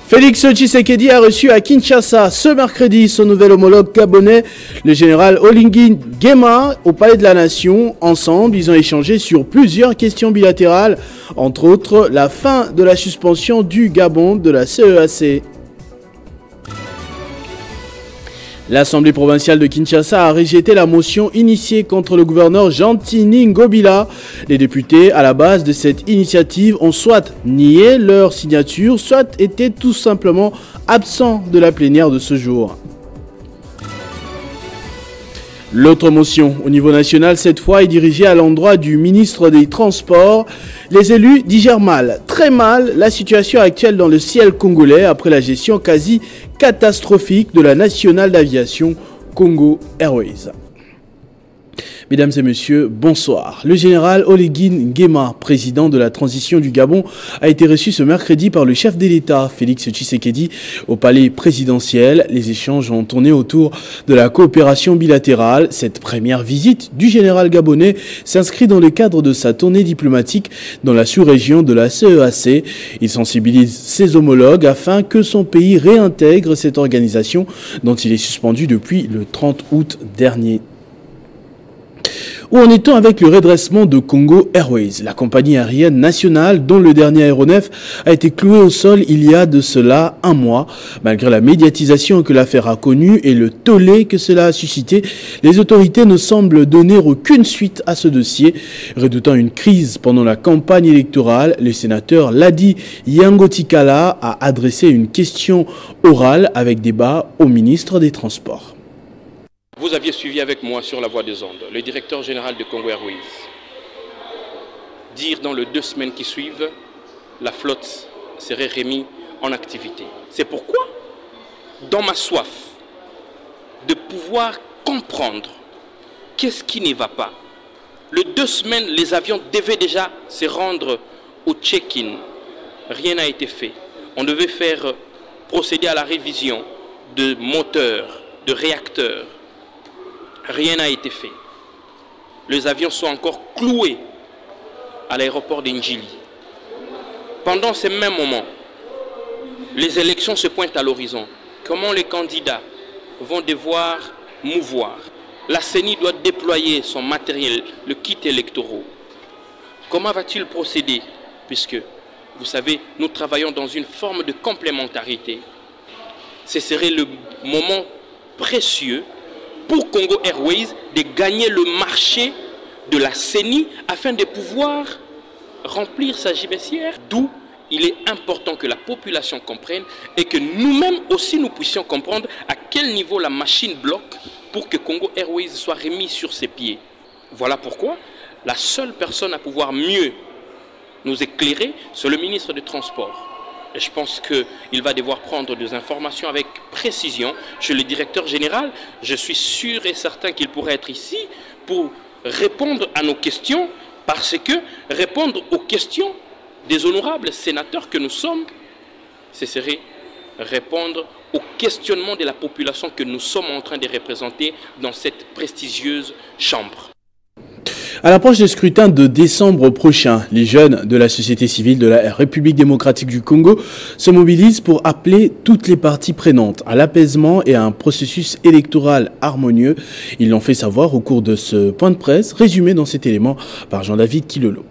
Félix Tshisekedi a reçu à Kinshasa ce mercredi son nouvel homologue gabonais, le général Oligui Nguema, au Palais de la Nation. Ensemble, ils ont échangé sur plusieurs questions bilatérales, entre autres la fin de la suspension du Gabon de la CEAC. L'Assemblée provinciale de Kinshasa a rejeté la motion initiée contre le gouverneur Jean-Tini Ngobila. Les députés à la base de cette initiative ont soit nié leur signature, soit été tout simplement absents de la plénière de ce jour. L'autre motion au niveau national, cette fois, est dirigée à l'endroit du ministre des Transports. Les élus digèrent mal, très mal, la situation actuelle dans le ciel congolais après la gestion quasi catastrophique de la nationale d'aviation Congo Airways. Mesdames et messieurs, bonsoir. Le général Oligui Nguema, président de la transition du Gabon, a été reçu ce mercredi par le chef de l'État, Félix Tshisekedi, au palais présidentiel. Les échanges ont tourné autour de la coopération bilatérale. Cette première visite du général gabonais s'inscrit dans le cadre de sa tournée diplomatique dans la sous-région de la CEAC. Il sensibilise ses homologues afin que son pays réintègre cette organisation dont il est suspendu depuis le 30 août dernier. Où en est-on avec le redressement de Congo Airways, la compagnie aérienne nationale dont le dernier aéronef a été cloué au sol il y a de cela un mois. Malgré la médiatisation que l'affaire a connue et le tollé que cela a suscité, les autorités ne semblent donner aucune suite à ce dossier. Redoutant une crise pendant la campagne électorale, le sénateur Ladi Yangotikala a adressé une question orale avec débat au ministre des Transports. Vous aviez suivi avec moi sur la voie des ondes le directeur général de Congo Airways dire dans les 2 semaines qui suivent, la flotte serait remise en activité. C'est pourquoi, dans ma soif de pouvoir comprendre qu'est-ce qui ne va pas, les 2 semaines, les avions devaient déjà se rendre au check-in. Rien n'a été fait. On devait procéder à la révision de moteurs, de réacteurs. Rien n'a été fait. Les avions sont encore cloués à l'aéroport d'Indjili. Pendant ces mêmes moments, les élections se pointent à l'horizon. Comment les candidats vont devoir mouvoir? La CENI doit déployer son matériel, le kit électoral. Comment va-t-il procéder? Puisque, vous savez, nous travaillons dans une forme de complémentarité. Ce serait le moment précieux pour Congo Airways de gagner le marché de la CENI afin de pouvoir remplir sa gibecière. D'où il est important que la population comprenne et que nous-mêmes aussi nous puissions comprendre à quel niveau la machine bloque pour que Congo Airways soit remis sur ses pieds. Voilà pourquoi la seule personne à pouvoir mieux nous éclairer, c'est le ministre des Transports. Et je pense qu'il va devoir prendre des informations avec précision chez le directeur général. Je suis sûr et certain qu'il pourrait être ici pour répondre à nos questions, parce que répondre aux questions des honorables sénateurs que nous sommes, ce serait répondre aux questionnements de la population que nous sommes en train de représenter dans cette prestigieuse chambre. À l'approche des scrutins de décembre prochain, les jeunes de la société civile de la République démocratique du Congo se mobilisent pour appeler toutes les parties prenantes à l'apaisement et à un processus électoral harmonieux. Ils l'ont fait savoir au cours de ce point de presse, résumé dans cet élément par Jean-David Kilolo.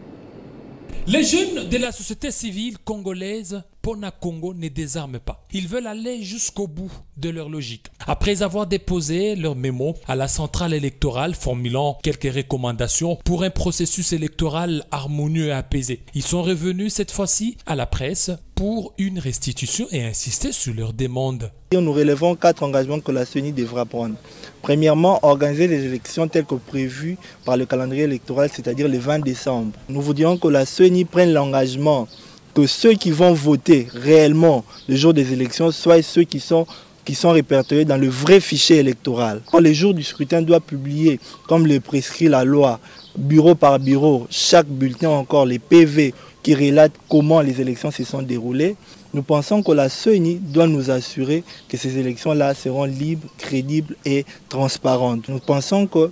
Les jeunes de la société civile congolaise, Pona Congo, ne désarment pas. Ils veulent aller jusqu'au bout de leur logique. Après avoir déposé leur mémo à la centrale électorale formulant quelques recommandations pour un processus électoral harmonieux et apaisé, ils sont revenus cette fois-ci à la presse pour une restitution et insister sur leurs demandes. Nous relevons 4 engagements que la CENI devra prendre. Premièrement, organiser les élections telles que prévues par le calendrier électoral, c'est-à-dire le 20 décembre. Nous voudrions que la CENI prenne l'engagement que ceux qui vont voter réellement le jour des élections soient ceux qui sont répertoriés dans le vrai fichier électoral. Les jours du scrutin doivent publier, comme le prescrit la loi, bureau par bureau, chaque bulletin, encore les PV qui relatent comment les élections se sont déroulées. Nous pensons que la CENI doit nous assurer que ces élections-là seront libres, crédibles et transparentes. Nous pensons que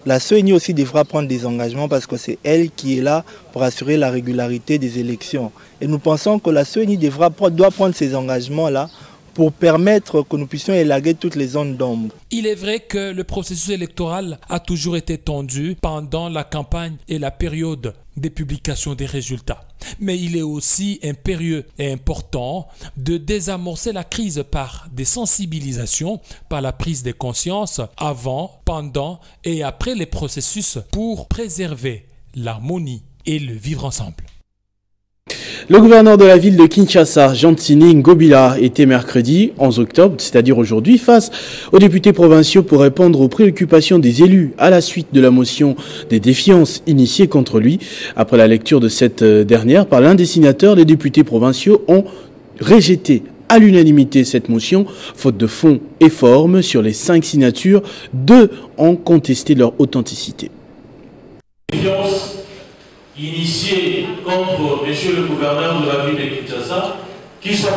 La CENI aussi devra prendre des engagements parce que c'est elle qui est là pour assurer la régularité des élections. Et nous pensons que la CENI doit prendre ces engagements-là pour permettre que nous puissions élaguer toutes les zones d'ombre. Il est vrai que le processus électoral a toujours été tendu pendant la campagne et la période des publications des résultats. Mais il est aussi impérieux et important de désamorcer la crise par des sensibilisations, par la prise de conscience avant, pendant et après les processus pour préserver l'harmonie et le vivre ensemble. Le gouverneur de la ville de Kinshasa, Gentini Ngobila, était mercredi 11 octobre, c'est-à-dire aujourd'hui, face aux députés provinciaux pour répondre aux préoccupations des élus à la suite de la motion des défiances initiée contre lui. Après la lecture de cette dernière par l'un des signataires, les députés provinciaux ont rejeté à l'unanimité cette motion, faute de fond et forme. Sur les 5 signatures, 2 ont contesté leur authenticité. Initié contre monsieur le gouverneur de la ville de Kinshasa, qui sont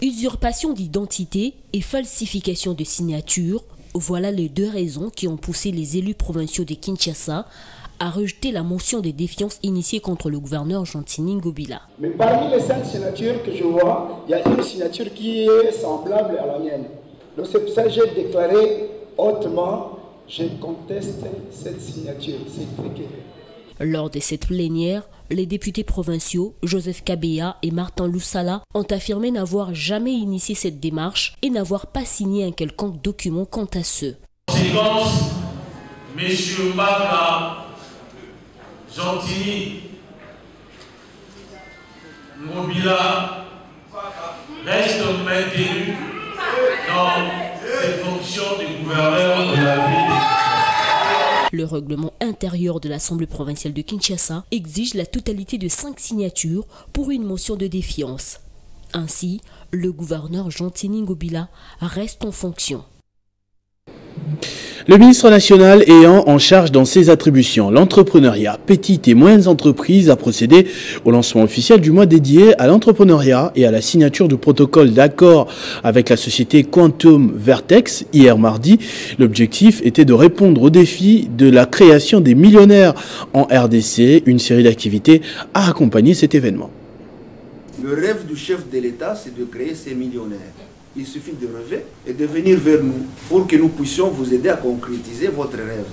usurpation d'identité et falsification de signature, voilà les 2 raisons qui ont poussé les élus provinciaux de Kinshasa à rejeter la motion de défiance initiée contre le gouverneur Gentini Ngobila. Mais parmi les 5 signatures que je vois, il y a une signature qui est semblable à la mienne. Donc c'est pour ça que j'ai déclaré hautement, je conteste cette signature, c'est très clair. Lors de cette plénière, les députés provinciaux Joseph Kabeya et Martin Loussala ont affirmé n'avoir jamais initié cette démarche et n'avoir pas signé un quelconque document quant à ce. Conséquence, M. Mbaka Gentini Ngobila reste maintenu dans ses fonctions de gouverneur de la ville. Le règlement intérieur de l'Assemblée provinciale de Kinshasa exige la totalité de 5 signatures pour une motion de défiance. Ainsi, le gouverneur Gentini Ngobila reste en fonction. Le ministre national ayant en charge dans ses attributions l'entrepreneuriat, petites et moyennes entreprises a procédé au lancement officiel du mois dédié à l'entrepreneuriat et à la signature du protocole d'accord avec la société Quantum Vertex hier mardi. L'objectif était de répondre au défi de la création des millionnaires en RDC. Une série d'activités a accompagné cet événement. Le rêve du chef de l'État, c'est de créer ces millionnaires. Il suffit de rêver et de venir vers nous pour que nous puissions vous aider à concrétiser votre rêve.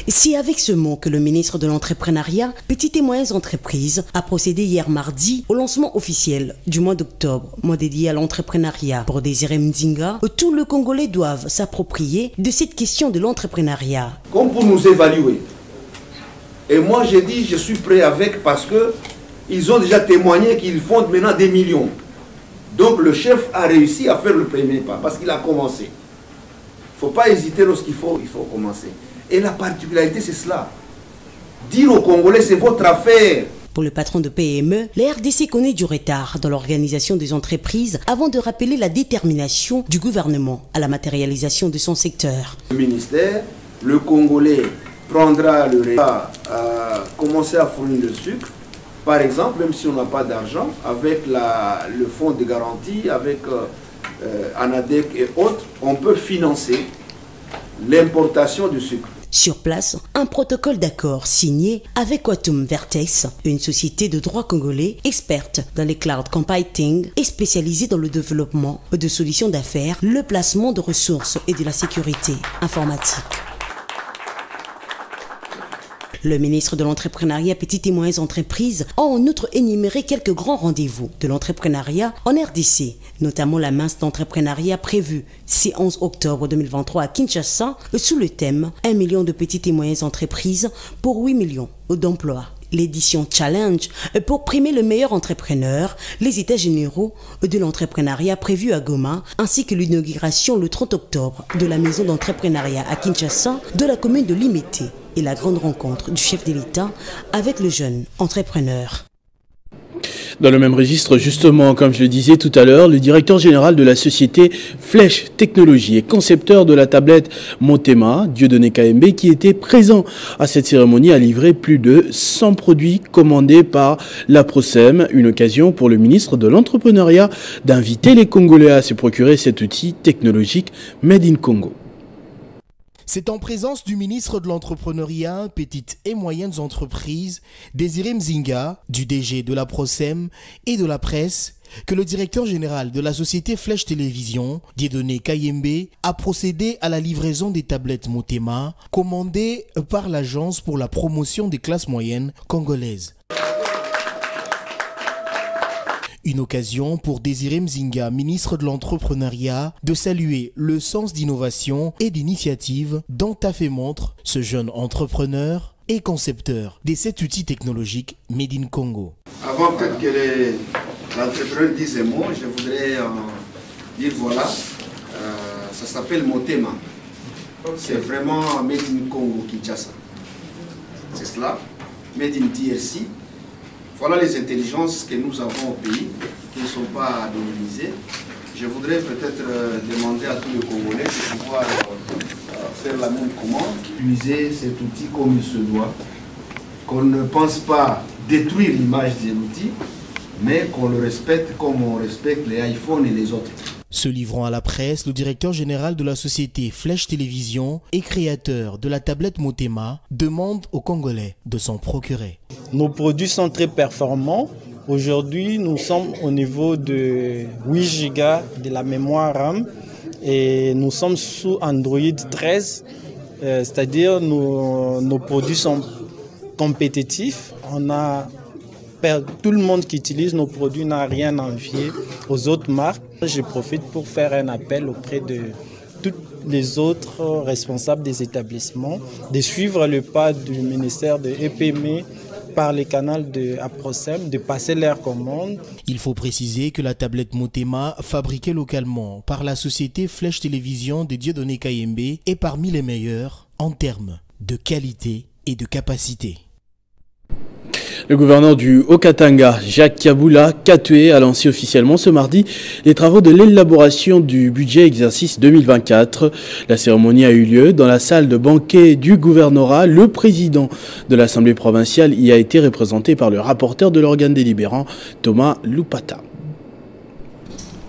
C'est avec ce mot que le ministre de l'Entrepreneuriat, Petites et Moyennes Entreprises, a procédé hier mardi au lancement officiel du mois d'octobre, mois dédié à l'entrepreneuriat. Pour Désiré Mdinga, tous les Congolais doivent s'approprier de cette question de l'entrepreneuriat. Comme pour nous évaluer. Et moi j'ai dit je suis prêt avec parce que ils ont déjà témoigné qu'ils font maintenant des millions. Donc le chef a réussi à faire le premier pas parce qu'il a commencé. Il ne faut pas hésiter lorsqu'il faut commencer. Et la particularité c'est cela. Dire aux Congolais c'est votre affaire. Pour le patron de PME, la RDC connaît du retard dans l'organisation des entreprises avant de rappeler la détermination du gouvernement à la matérialisation de son secteur. Le ministère, le Congolais prendra le retard à commencer à fournir le sucre. Par exemple, même si on n'a pas d'argent, avec le fonds de garantie, avec ANADEC et autres, on peut financer l'importation du sucre. Sur place, un protocole d'accord signé avec Quantum Vertex, une société de droit congolais experte dans les cloud computing et spécialisée dans le développement de solutions d'affaires, le placement de ressources et de la sécurité informatique. Le ministre de l'Entrepreneuriat, Petites et Moyennes Entreprises a en outre énuméré quelques grands rendez-vous de l'entrepreneuriat en RDC, notamment la mince d'entrepreneuriat prévue ce 11 octobre 2023 à Kinshasa sous le thème « 1 million de petites et moyennes entreprises pour 8 millions d'emplois ». L'édition Challenge pour primer le meilleur entrepreneur, les états généraux de l'entrepreneuriat prévus à Goma, ainsi que l'inauguration le 30 octobre de la maison d'entrepreneuriat à Kinshasa de la commune de Limete et la grande rencontre du chef de l'État avec le jeune entrepreneur. Dans le même registre, justement, comme je le disais tout à l'heure, le directeur général de la société Flèche Technologies et concepteur de la tablette Motema, Dieudonné KMB, qui était présent à cette cérémonie, a livré plus de 100 produits commandés par la Procem. Une occasion pour le ministre de l'Entrepreneuriat d'inviter les Congolais à se procurer cet outil technologique Made in Congo. C'est en présence du ministre de l'Entrepreneuriat, Petites et Moyennes Entreprises, Désiré Mzinga, du DG de la Procem et de la Presse, que le directeur général de la société Flèche Télévision, Dieudonné Kayembe, a procédé à la livraison des tablettes Motema commandées par l'Agence pour la promotion des classes moyennes congolaises. Une occasion pour Désiré Mzinga, ministre de l'Entrepreneuriat, de saluer le sens d'innovation et d'initiative dont a fait montre ce jeune entrepreneur et concepteur de cet outil technologique Made in Congo. Avant peut-être que l'entrepreneur dise un mot, je voudrais dire voilà, ça s'appelle Motema. C'est vraiment Made in Congo, Kinshasa. C'est cela, Made in DRC. Voilà les intelligences que nous avons au pays, qui ne sont pas anonymisées. Je voudrais peut-être demander à tous les Congolais de pouvoir faire la même commande, utiliser cet outil comme il se doit, qu'on ne pense pas détruire l'image de l'outil, mais qu'on le respecte comme on respecte les iPhones et les autres. Se livrant à la presse, le directeur général de la société Flèche Télévision et créateur de la tablette Motema demande aux Congolais de s'en procurer. Nos produits sont très performants. Aujourd'hui, nous sommes au niveau de 8 Go de la mémoire RAM et nous sommes sous Android 13, c'est-à-dire nos produits sont compétitifs. Tout le monde qui utilise nos produits n'a rien à envier aux autres marques. Je profite pour faire un appel auprès de tous les autres responsables des établissements de suivre le pas du ministère de EPME par les canaux de Aprocem, de passer leurs commandes. Il faut préciser que la tablette Motema, fabriquée localement par la société Flèche Télévision de Dieudonné Kayembe, est parmi les meilleures en termes de qualité et de capacité. Le gouverneur du Haut-Katanga, Jacques Kabula Katoué, a lancé officiellement ce mardi les travaux de l'élaboration du budget exercice 2024. La cérémonie a eu lieu dans la salle de banquet du gouvernorat. Le président de l'Assemblée provinciale y a été représenté par le rapporteur de l'organe délibérant, Thomas Lupata.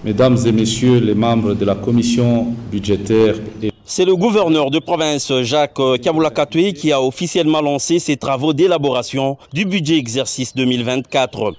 Mesdames et messieurs les membres de la commission budgétaire et c'est le gouverneur de province Jacques Kabula Katoué qui a officiellement lancé ses travaux d'élaboration du budget exercice 2024.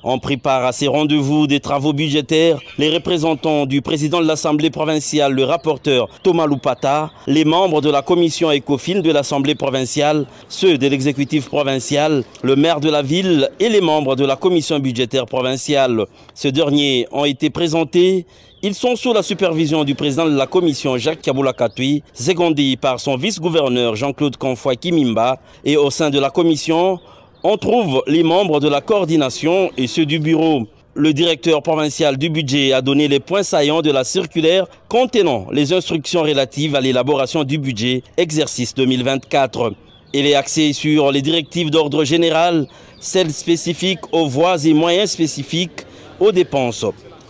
On prépare à ces rendez-vous des travaux budgétaires les représentants du président de l'Assemblée provinciale, le rapporteur Thomas Lupata, les membres de la commission ECOFIN de l'Assemblée provinciale, ceux de l'exécutif provincial, le maire de la ville et les membres de la commission budgétaire provinciale. Ces derniers ont été présentés. Ils sont sous la supervision du président de la commission Jacques Kabula Katoué, secondé par son vice-gouverneur Jean-Claude Konfoy Kimimba, et au sein de la commission, on trouve les membres de la coordination et ceux du bureau. Le directeur provincial du budget a donné les points saillants de la circulaire contenant les instructions relatives à l'élaboration du budget exercice 2024. Il est axé sur les directives d'ordre général, celles spécifiques aux voies et moyens spécifiques aux dépenses.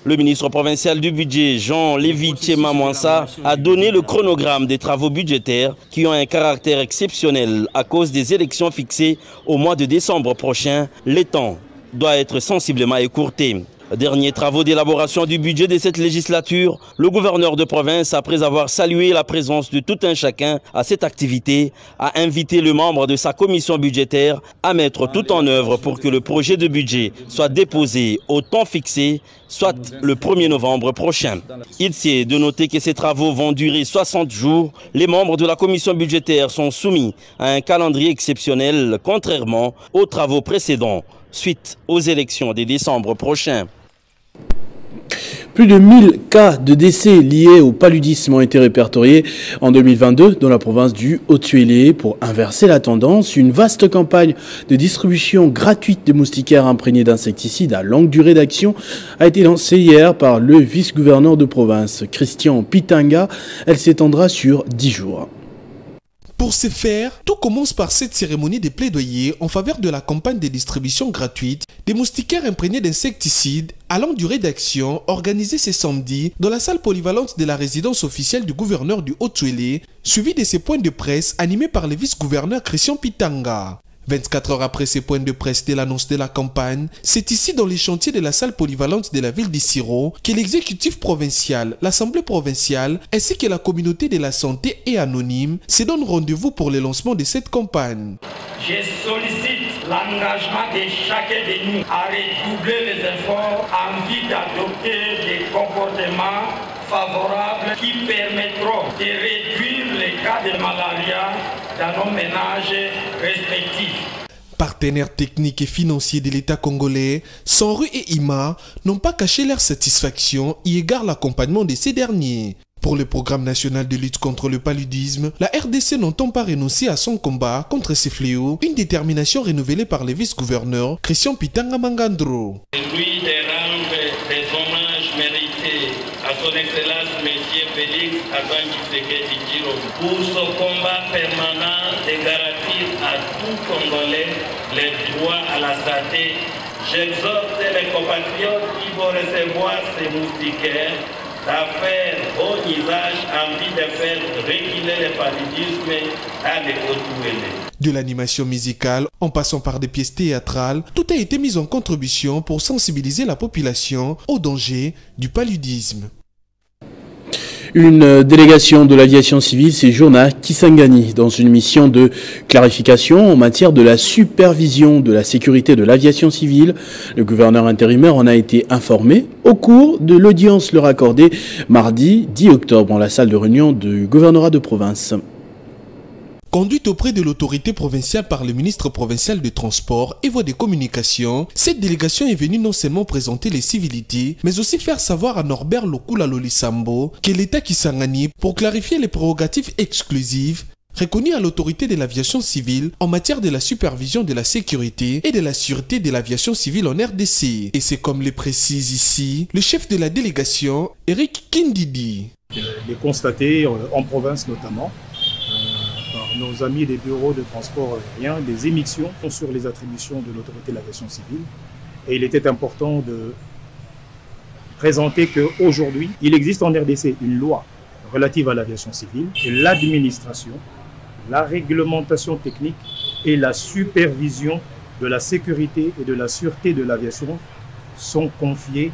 Le ministre provincial du budget, Jean-Lévy Tchema-Mwansa, a donné le chronogramme des travaux budgétaires qui ont un caractère exceptionnel à cause des élections fixées au mois de décembre prochain. Le temps doit être sensiblement écourté. Derniers travaux d'élaboration du budget de cette législature, le gouverneur de province, après avoir salué la présence de tout un chacun à cette activité, a invité le membre de sa commission budgétaire à mettre tout en œuvre pour que le projet de budget soit déposé au temps fixé, soit le 1er novembre prochain. Il sied de noter que ces travaux vont durer 60 jours. Les membres de la commission budgétaire sont soumis à un calendrier exceptionnel, contrairement aux travaux précédents, suite aux élections de décembre prochain. Plus de 1000 cas de décès liés au paludisme ont été répertoriés en 2022 dans la province du Haut-Tuélé. Pour inverser la tendance, une vaste campagne de distribution gratuite de moustiquaires imprégnés d'insecticides à longue durée d'action a été lancée hier par le vice-gouverneur de province, Christian Pitanga. Elle s'étendra sur 10 jours. Pour ce faire, tout commence par cette cérémonie de plaidoyer en faveur de la campagne de distribution gratuite des moustiquaires imprégnés d'insecticides à longue durée d'action organisée ce samedi dans la salle polyvalente de la résidence officielle du gouverneur du Haut-Tuélé, suivi de ces points de presse animés par le vice-gouverneur Christian Pitanga. 24 heures après ces points de presse de l'annonce de la campagne, c'est ici dans les chantiers de la salle polyvalente de la ville d'Issiro que l'exécutif provincial, l'assemblée provinciale ainsi que la communauté de la santé et anonyme se donnent rendez-vous pour le lancement de cette campagne. Je sollicite l'engagement de chacun de nous à redoubler les efforts en vue d'adopter des comportements favorables qui permettront de réduire les cas de malaria dans nos ménages respectifs. Partenaires techniques et financiers de l'État congolais, Sanru et IMA n'ont pas caché leur satisfaction y égard l'accompagnement de ces derniers. Pour le programme national de lutte contre le paludisme, la RDC n'entend pas renoncer à son combat contre ces fléaux, une détermination renouvelée par le vice-gouverneur Christian Pitanga Mangandro. Lui de rendre des hommages mérités à son Excellence Monsieur Félix Antoine Tshisekedi Tshilombo pour son combat permanent de garantir à tout Congolais les droits à la santé. J'exhorte les compatriotes qui vont recevoir ces moustiquaires à faire bon usage en vue de faire reculer le paludisme à l'économie. De l'animation musicale, en passant par des pièces théâtrales, tout a été mis en contribution pour sensibiliser la population au danger du paludisme. Une délégation de l'aviation civile séjourne à Kisangani dans une mission de clarification en matière de la supervision de la sécurité de l'aviation civile. Le gouverneur intérimaire en a été informé au cours de l'audience leur accordée mardi 10 octobre en la salle de réunion du gouvernorat de province. Conduite auprès de l'autorité provinciale par le ministre provincial de Transport et Voies de Communication, cette délégation est venue non seulement présenter les civilités, mais aussi faire savoir à Norbert Lokula Lolisambo que l'État Kisangani, pour clarifier les prérogatives exclusives reconnues à l'autorité de l'aviation civile en matière de la supervision de la sécurité et de la sûreté de l'aviation civile en RDC. Et c'est comme le précise ici le chef de la délégation, Eric Kindidi. Les constater en province notamment, nos amis des bureaux de transport aérien, des émissions sur les attributions de l'autorité de l'aviation civile. Et il était important de présenter qu'aujourd'hui, il existe en RDC une loi relative à l'aviation civile et l'administration, la réglementation technique et la supervision de la sécurité et de la sûreté de l'aviation sont confiées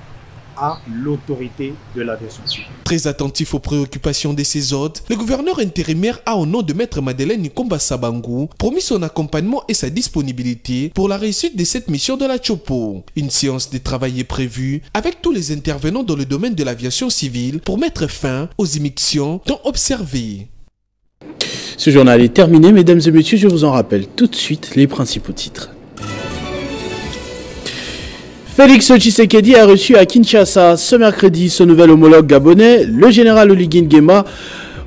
à l'autorité de l'aviation civile. Très attentif aux préoccupations de ses hôtes, le gouverneur intérimaire a, au nom de Maître Madeleine Nikomba Sabangu, promis son accompagnement et sa disponibilité pour la réussite de cette mission de la Chopo. Une séance de travail est prévue avec tous les intervenants dans le domaine de l'aviation civile pour mettre fin aux émissions tant observées. Ce journal est terminé, mesdames et messieurs, je vous en rappelle tout de suite les principaux titres. Félix Tshisekedi a reçu à Kinshasa ce mercredi son nouvel homologue gabonais, le général Oligui Nguema,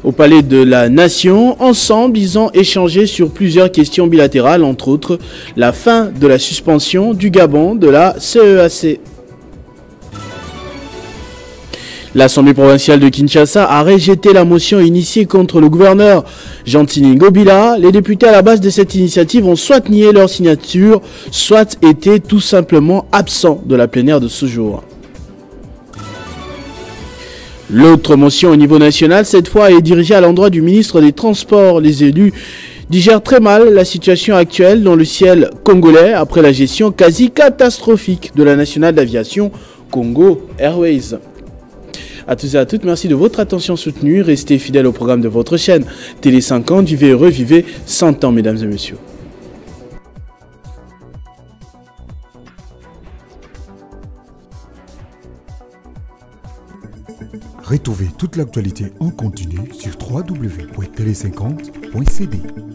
au palais de la Nation. Ensemble, ils ont échangé sur plusieurs questions bilatérales, entre autres la fin de la suspension du Gabon de la CEAC. L'Assemblée provinciale de Kinshasa a rejeté la motion initiée contre le gouverneur Jean-Tini Ngobila. Les députés à la base de cette initiative ont soit nié leur signature, soit été tout simplement absents de la plénière de ce jour. L'autre motion au niveau national, cette fois, est dirigée à l'endroit du ministre des Transports. Les élus digèrent très mal la situation actuelle dans le ciel congolais après la gestion quasi catastrophique de la nationale d'aviation Congo Airways. À tous et à toutes, merci de votre attention soutenue. Restez fidèles au programme de votre chaîne Télé 50. Vivez heureux, vivez 100 ans, mesdames et messieurs. Retrouvez toute l'actualité en continu sur www.tele50.cd.